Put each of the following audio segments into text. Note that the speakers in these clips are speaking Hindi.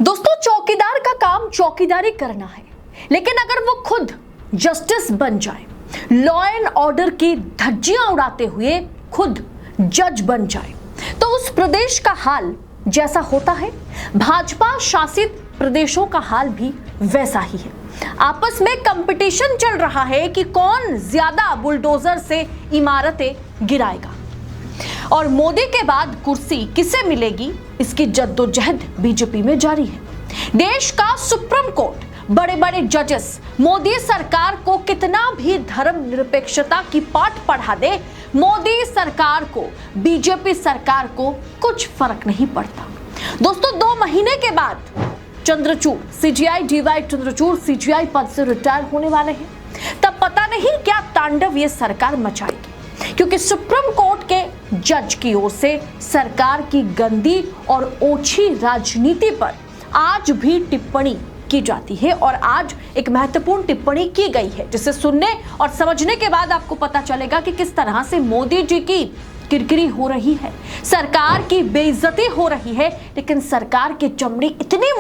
दोस्तों, चौकीदार का काम चौकीदारी करना है, लेकिन अगर वो खुद जस्टिस बन जाए, लॉ एंड ऑर्डर की धज्जियां उड़ाते हुए खुद जज बन जाए, तो उस प्रदेश का हाल जैसा होता है, भाजपा शासित प्रदेशों का हाल भी वैसा ही है। आपस में कंपटीशन चल रहा है कि कौन ज्यादा बुलडोजर से इमारतें गिराएगा और मोदी के बाद कुर्सी किसे मिलेगी, इसकी जद्दोजहद बीजेपी में जारी है। देश का सुप्रीम कोर्ट, बड़े बड़े जजेस मोदी सरकार को कितना भी धर्मनिरपेक्षता की पाठ पढ़ा दे, मोदी सरकार को, बीजेपी सरकार को कुछ फर्क नहीं पड़ता। दोस्तों, 2 महीने के बाद Chandrachud, CGI D Y Chandrachud CGI पद से रिटायर होने वाले हैं। तब पता नहीं क्या तांडव ये सरकार मचाएगी, क्योंकि सुप्रीम कोर्ट के जज की ओर से सरकार की गंदी और ओछी राजनीति पर आज भी टिप्पणी की जाती है और आज एक महत्वपूर्ण टिप्पणी की गई है, जिसे सुनने और समझने के बाद आपको पता चलेगा कि किस तरह से मोदी जी की किरकिरी हो रही है, सरकार की बेइज्जती हो रही है, लेकिन सरकार की चमड़ी इतनी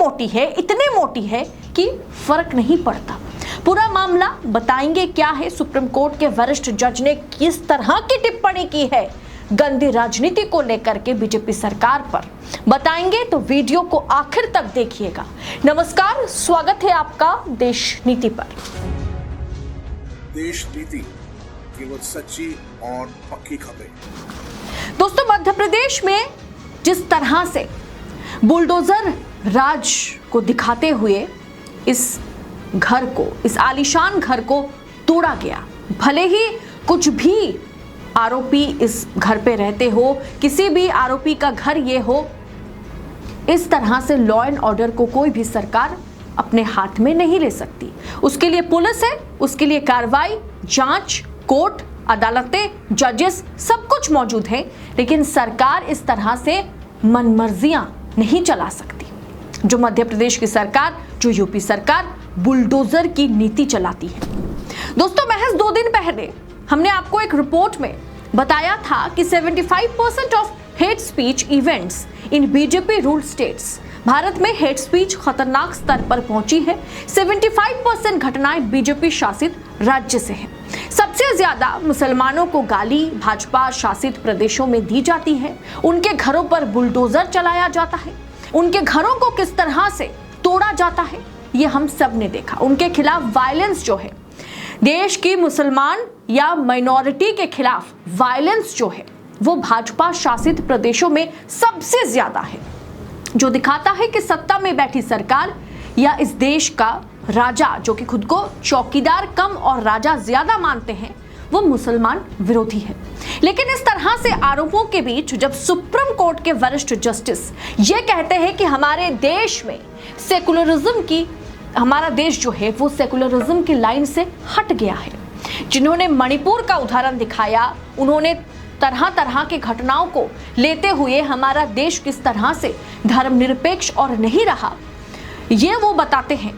मोटी है कि फर्क नहीं पड़ता। पूरा मामला बताएंगे क्या है, सुप्रीम कोर्ट के वरिष्ठ जज ने किस तरह की टिप्पणी की है गंदी राजनीति को लेकर के बीजेपी सरकार पर, बताएंगे, तो वीडियो को आखिर तक देखिएगा। नमस्कार, स्वागत है आपका देश नीति पर। देश नीति केवल सच्ची और पक्की खबरें। दोस्तों, मध्य प्रदेश में जिस तरह से बुलडोजर राज को दिखाते हुए इस घर को, इस आलीशान घर को तोड़ा गया, भले ही कुछ भी आरोपी इस घर पे रहते हो, किसी भी आरोपी का घर ये हो, इस तरह से लॉ एंड ऑर्डर को कोई भी सरकार अपने हाथ में नहीं ले सकती। उसके लिए पुलिस है, उसके लिए कार्रवाई, जांच, कोर्ट, अदालतें, जजेस सब कुछ मौजूद है, लेकिन सरकार इस तरह से मनमर्जियां नहीं चला सकती। जो मध्य प्रदेश की सरकार, जो यूपी सरकार बुलडोजर की नीति चलाती है। दोस्तों, महज 2 दिन पहले हमने आपको एक रिपोर्ट में बताया था कि 75% of hate speech events in BJP ruled states, Bharat में हेट स्पीच खतरनाक स्तर पर पहुंची है। 75% घटनाएं बीजेपी शासित राज्य से हैं। सबसे ज्यादा मुसलमानों को गाली भाजपा शासित प्रदेशों में दी जाती है। उनके घरों पर बुलडोजर चलाया जाता है, उनके घरों को किस तरह से तोड़ा जाता है, ये हम सब ने देखा। उनके खिलाफ वायलेंस जो है, देश की मुसलमान या माइनॉरिटी के खिलाफ वायलेंस जो है, वो भाजपा शासित प्रदेशों में सबसे ज्यादा है, जो दिखाता है कि सत्ता में बैठी सरकार या इस देश का राजा, जो कि खुद को चौकीदार कम और राजा ज्यादा मानते हैं, वो मुसलमान विरोधी है। लेकिन इस तरह से आरोपों के बीच जब सुप्रीम कोर्ट के वरिष्ठ जस्टिस ये कहते हैं कि हमारे देश में सेकुलरिज्म की, हमारा देश जो है वो सेकुलरिज्म की लाइन से हट गया है, जिन्होंने मणिपुर का उदाहरण दिखाया, उन्होंने तरह तरह की घटनाओं को लेते हुए हमारा देश किस तरह से धर्मनिरपेक्ष और नहीं रहा, ये वो बताते हैं,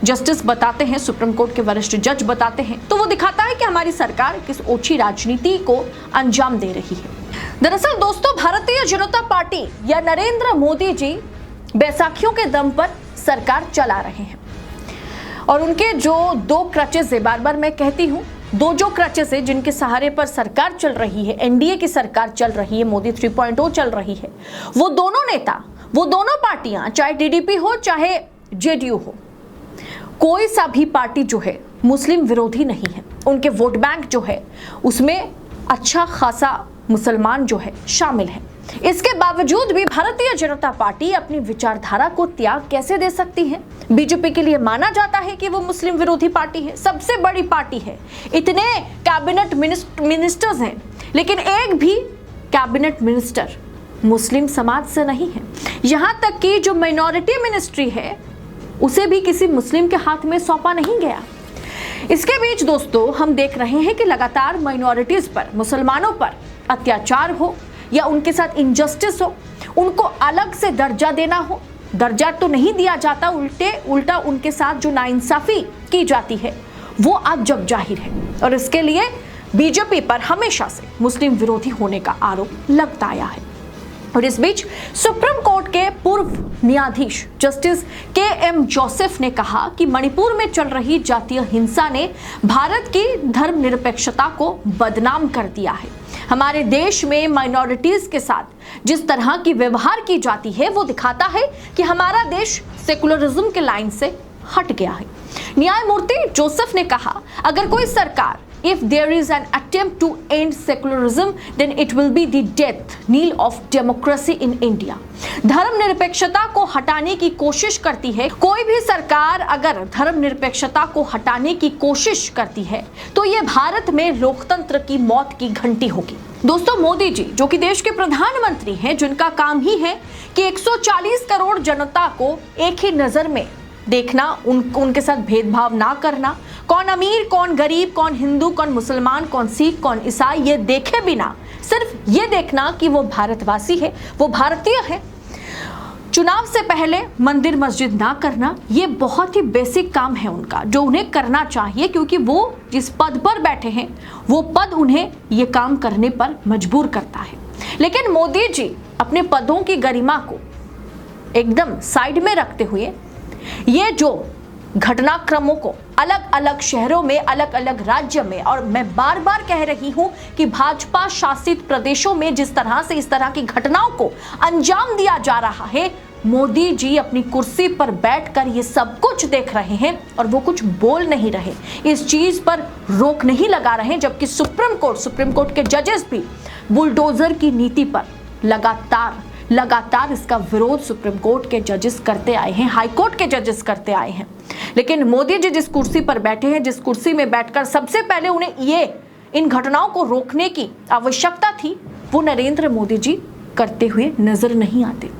जस्टिस बताते हैं, सुप्रीम कोर्ट के वरिष्ठ जज बताते हैं, तो वो दिखाता है कि हमारी सरकार किस ओछी राजनीति को अंजाम दे रही है। दरअसल दोस्तों, भारतीय जनता पार्टी या नरेंद्र मोदी जी बैसाखियों के दम पर सरकार चला रहे हैं और उनके जो 2 क्रचेस है, बार बार मैं कहती हूं, 2 जो क्रचेस है जिनके सहारे पर सरकार चल रही है, एनडीए की सरकार चल रही है, मोदी 3.0 चल रही है, वो दोनों नेता, वो दोनों पार्टियां, चाहे टीडीपी हो चाहे जेडीयू हो, कोई सा भी पार्टी जो है मुस्लिम विरोधी नहीं है। उनके वोट बैंक जो है उसमें अच्छा खासा मुसलमान जो है शामिल है। इसके बावजूद भी भारतीय जनता पार्टी अपनी विचारधारा को त्याग कैसे दे सकती है? बीजेपी के लिए माना जाता है कि वो मुस्लिम विरोधी पार्टी है, सबसे बड़ी पार्टी है, इतने कैबिनेट मिनिस्टर्स हैं, लेकिन एक भी कैबिनेट मिनिस्टर मुस्लिम समाज से नहीं है। यहां तक कि जो माइनॉरिटी मिनिस्ट्री है उसे भी किसी मुस्लिम के हाथ में सौंपा नहीं गया। इसके बीच दोस्तों, हम देख रहे हैं कि लगातार माइनॉरिटीज पर, मुसलमानों पर अत्याचार हो या उनके साथ इनजस्टिस हो, उनको अलग से दर्जा देना हो, दर्जा तो नहीं दिया जाता, उल्टा उनके साथ जो नाइंसाफी की जाती है वो अब जग जाहिर है और इसके लिए बीजेपी पर हमेशा से मुस्लिम विरोधी होने का आरोप लगता आया है। और इस बीच सुप्रीम कोर्ट के पूर्व न्यायाधीश जस्टिस के.एम. जोसेफ ने कहा कि मणिपुर में चल रही जातीय हिंसा ने भारत की धर्मनिरपेक्षता को बदनाम कर दिया है। हमारे देश में माइनॉरिटीज के साथ जिस तरह की व्यवहार की जाती है वो दिखाता है कि हमारा देश सेकुलरिज्म के लाइन से हट गया है। न्यायमूर्ति जोसेफ ने कहा, अगर कोई सरकार if there is an attempt to end secularism then it will be the death knell of democracy in India। धर्मनिरपेक्षता को हटाने की कोशिश करती है, कोई भी सरकार अगर धर्मनिरपेक्षता को हटाने की कोशिश करती है तो ये भारत में लोकतंत्र की मौत की घंटी होगी। दोस्तों, मोदी जी जो कि देश के प्रधानमंत्री हैं, जिनका काम ही है कि 140 करोड़ जनता को एक ही नजर में देखना, उनके साथ भेदभाव ना करना, कौन अमीर कौन गरीब, कौन हिंदू कौन मुसलमान, कौन सिख कौन ईसाई, ये देखे बिना सिर्फ ये देखना कि वो भारतवासी है, वो भारतीय है। चुनाव से पहले मंदिर मस्जिद ना करना, ये बहुत ही बेसिक काम है उनका, जो उन्हें करना चाहिए, क्योंकि वो जिस पद पर बैठे हैं वो पद उन्हें ये काम करने पर मजबूर करता है। लेकिन मोदी जी अपने पदों की गरिमा को एकदम साइड में रखते हुए ये जो घटनाक्रमों को अलग अलग शहरों में, अलग अलग राज्य में, और मैं बार बार कह रही हूं कि भाजपा शासित प्रदेशों में जिस तरह से इस तरह की घटनाओं को अंजाम दिया जा रहा है, मोदी जी अपनी कुर्सी पर बैठकर ये सब कुछ देख रहे हैं और वो कुछ बोल नहीं रहे, इस चीज पर रोक नहीं लगा रहे। जबकि सुप्रीम कोर्ट के जजेस भी बुलडोजर की नीति पर लगातार इसका विरोध सुप्रीम कोर्ट के जजेस करते आए हैं, हाई कोर्ट के जजेस करते आए हैं। लेकिन मोदी जी जिस कुर्सी पर बैठे हैं, जिस कुर्सी में बैठकर सबसे पहले उन्हें इन घटनाओं को रोकने की आवश्यकता थी, वो नरेंद्र मोदी जी करते हुए नजर नहीं आते।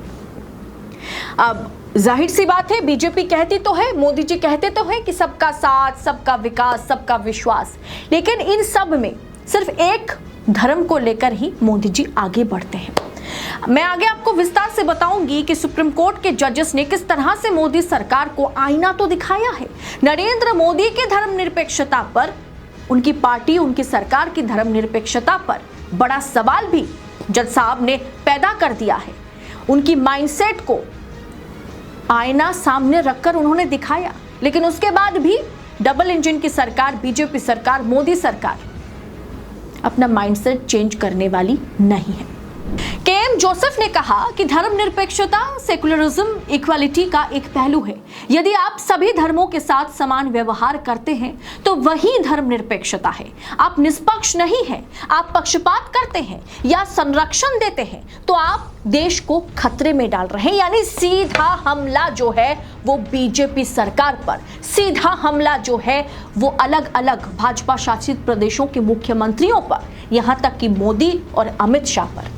अब जाहिर सी बात है, बीजेपी कहती तो है, मोदी जी कहते तो है कि सबका साथ, सबका विकास, सबका विश्वास, लेकिन इन सब में सिर्फ एक धर्म को लेकर ही मोदी जी आगे बढ़ते हैं। मैं आगे आपको विस्तार से बताऊंगी कि सुप्रीम कोर्ट के जजेस ने किस तरह से मोदी सरकार को आईना तो दिखाया है। नरेंद्र मोदी के धर्मनिरपेक्षता पर, उनकी पार्टी, उनकी सरकार की धर्मनिरपेक्षता पर बड़ा सवाल भी जज साहब ने पैदा कर दिया है। उनकी माइंडसेट को आईना सामने रखकर उन्होंने दिखाया, लेकिन उसके बाद भी डबल इंजन की सरकार, बीजेपी सरकार, मोदी सरकार अपना माइंडसेट चेंज करने वाली नहीं है। के.एम. जोसेफ ने कहा कि धर्मनिरपेक्षता सेकुलरिज्म इक्वालिटी का एक पहलू है। यदि आप सभी धर्मों के साथ समान व्यवहार करते हैं तो वही धर्मनिरपेक्षता है। आप निष्पक्ष नहीं हैं, आप पक्षपात करते हैं या संरक्षण देते हैं तो आप देश को खतरे में डाल रहे हैं। यानी सीधा हमला जो है वो बीजेपी सरकार पर, सीधा हमला जो है वो अलग अलग भाजपा शासित प्रदेशों के मुख्यमंत्रियों पर, यहां तक कि मोदी और अमित शाह पर।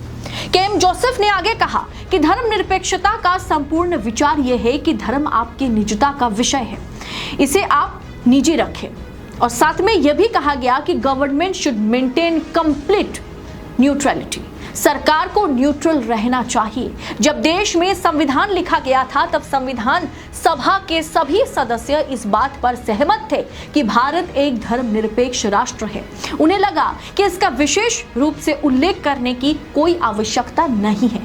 के.एम. जोसेफ ने आगे कहा कि धर्मनिरपेक्षता का संपूर्ण विचार यह है कि धर्म आपकी निजता का विषय है, इसे आप निजी रखें। और साथ में यह भी कहा गया कि government should maintain complete neutrality, सरकार को न्यूट्रल रहना चाहिए। जब देश में संविधान लिखा गया था तब संविधान सभा के सभी सदस्य इस बात पर सहमत थे कि भारत एक धर्मनिरपेक्ष राष्ट्र है। उन्हें लगा कि इसका विशेष रूप से उल्लेख करने की कोई आवश्यकता नहीं है।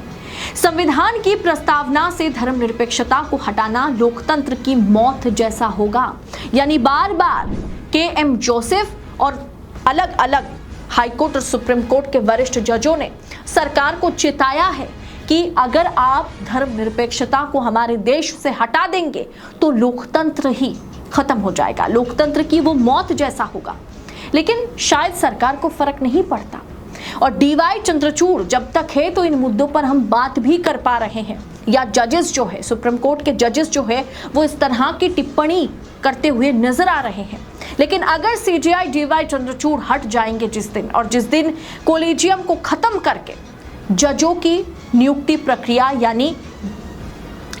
संविधान की प्रस्तावना से धर्मनिरपेक्षता को हटाना लोकतंत्र की मौत जैसा होगा। यानी बार बार के.एम. जोसेफ और अलग अलग हाईकोर्ट और सुप्रीम कोर्ट के वरिष्ठ जजों ने सरकार को चेताया है कि अगर आप धर्मनिरपेक्षता को हमारे देश से हटा देंगे तो लोकतंत्र ही खत्म हो जाएगा, लोकतंत्र की वो मौत जैसा होगा। लेकिन शायद सरकार को फर्क नहीं पड़ता और डी.वाई. चंद्रचूड़ जब तक है तो इन मुद्दों पर हम बात भी कर पा रहे हैं, या जजेस जो है, सुप्रीम कोर्ट के जजेस जो है वो इस तरह की टिप्पणी करते हुए नजर आ रहे हैं। लेकिन अगर सीजेआई डी.वाई. चंद्रचूड़ हट जाएंगे जिस दिन, और जिस दिन कोलिजियम को खत्म करके जजों की नियुक्ति प्रक्रिया यानी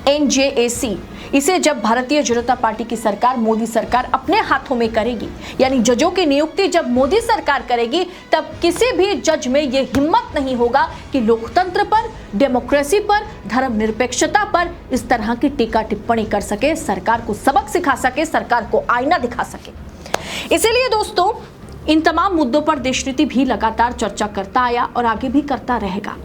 एनजेएसी, इसे जब भारतीय जनता पार्टी की सरकार, मोदी सरकार अपने हाथों में करेगी, यानी जजों की नियुक्ति जब मोदी सरकार करेगी, तब किसी भी जज में यह हिम्मत नहीं होगा कि लोकतंत्र पर, डेमोक्रेसी पर, धर्मनिरपेक्षता पर इस तरह की टीका टिप्पणी कर सके, सरकार को सबक सिखा सके, सरकार को आईना दिखा सके। इसीलिए दोस्तों, इन तमाम मुद्दों पर देश नीति भी लगातार चर्चा करता आया और आगे भी करता रहेगा।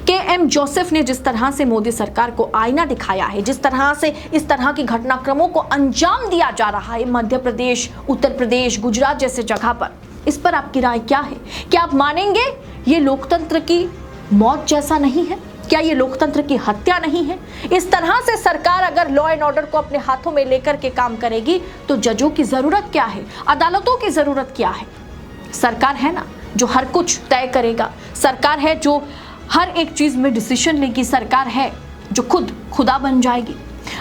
KM जोसेफ ने जिस तरह से मोदी सरकार को आईना दिखाया है, जिस तरह से इस तरह की घटनाक्रमों को अंजाम दिया जा रहा है मध्य प्रदेश, उत्तर प्रदेश, गुजरात जैसे जगह पर, इस पर आपकी राय क्या है? क्या आप मानेंगे ये लोकतंत्र की मौत जैसा नहीं है? क्या ये लोकतंत्र की हत्या नहीं है? इस तरह से सरकार अगर लॉ एंड ऑर्डर को अपने हाथों में लेकर के काम करेगी तो जजों की जरूरत क्या है, अदालतों की जरूरत क्या है? सरकार है ना जो हर कुछ तय करेगा, सरकार है जो हर एक चीज में डिसीजन लेगी, सरकार है जो खुद खुदा बन जाएगी।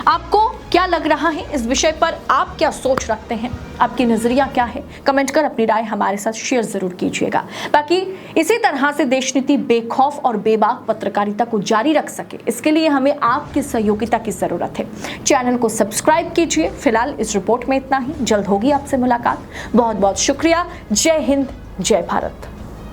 आपको क्या लग रहा है इस विषय पर? आप क्या सोच रखते हैं? आपकी नजरिया क्या है? कमेंट कर अपनी राय हमारे साथ शेयर जरूर कीजिएगा। बाकी इसी तरह से देश नीति बेखौफ और बेबाक पत्रकारिता को जारी रख सके, इसके लिए हमें आपकी सहयोगिता की जरूरत है। चैनल को सब्सक्राइब कीजिए। फिलहाल इस रिपोर्ट में इतना ही, जल्द होगी आपसे मुलाकात। बहुत बहुत शुक्रिया। जय हिंद, जय भारत।